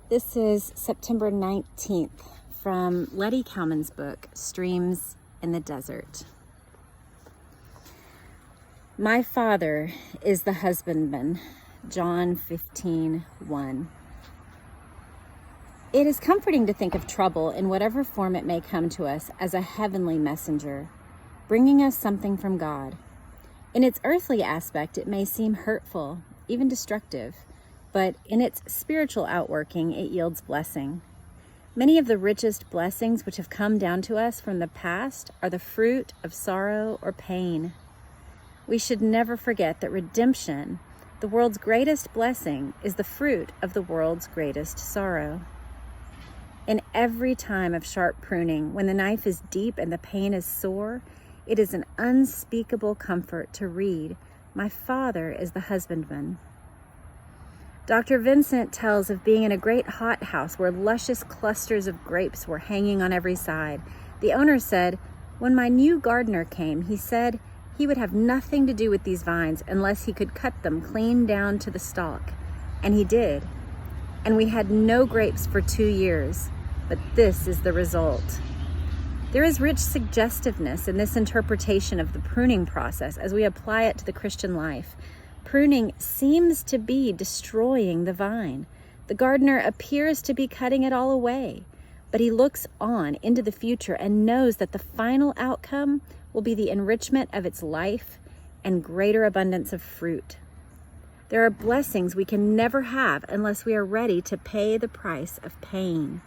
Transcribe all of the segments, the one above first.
This is September 19th from Lettie Cowman's book, Streams in the Desert. My Father is the husbandman, John 15:1. It is comforting to think of trouble in whatever form it may come to us as a heavenly messenger, bringing us something from God. In its earthly aspect, it may seem hurtful, even destructive, but in its spiritual outworking, it yields blessing. Many of the richest blessings which have come down to us from the past are the fruit of sorrow or pain. We should never forget that redemption, the world's greatest blessing, is the fruit of the world's greatest sorrow. In every time of sharp pruning, when the knife is deep and the pain is sore, it is an unspeakable comfort to read, "My Father is the husbandman." Dr. Vincent tells of being in a great hothouse where luscious clusters of grapes were hanging on every side. The owner said, "When my new gardener came, he said he would have nothing to do with these vines unless he could cut them clean down to the stalk." And he did. And we had no grapes for 2 years, but this is the result. There is rich suggestiveness in this interpretation of the pruning process as we apply it to the Christian life. Pruning seems to be destroying the vine. The gardener appears to be cutting it all away, but he looks on into the future and knows that the final outcome will be the enrichment of its life and greater abundance of fruit. There are blessings we can never have unless we are ready to pay the price of pain.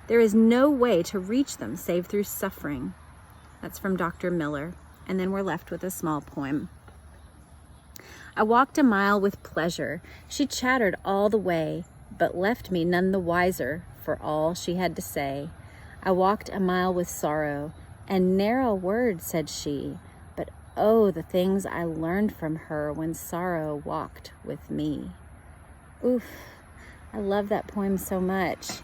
There is no way to reach them save through suffering. That's from Dr. Miller. And then we're left with a small poem. I walked a mile with pleasure. She chattered all the way, but left me none the wiser for all she had to say. I walked a mile with sorrow, and ne'er a word said she, but oh, the things I learned from her when sorrow walked with me. Oof, I love that poem so much.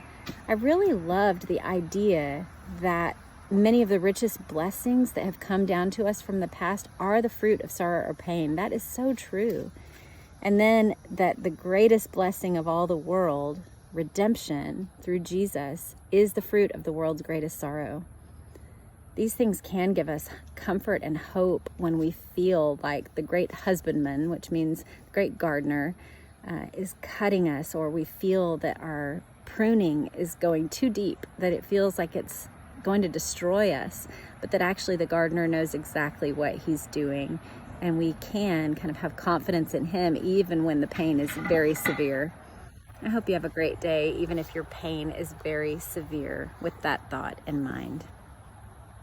I really loved the idea that many of the richest blessings that have come down to us from the past are the fruit of sorrow or pain. That is so true. And then that the greatest blessing of all the world, redemption through Jesus, is the fruit of the world's greatest sorrow. These things can give us comfort and hope when we feel like the great husbandman, which means great gardener, is cutting us, or we feel that our pruning is going too deep, that it feels like it's going to destroy us, but that actually the gardener knows exactly what he's doing, and we can kind of have confidence in him even when the pain is very severe. I hope you have a great day, even if your pain is very severe, with that thought in mind.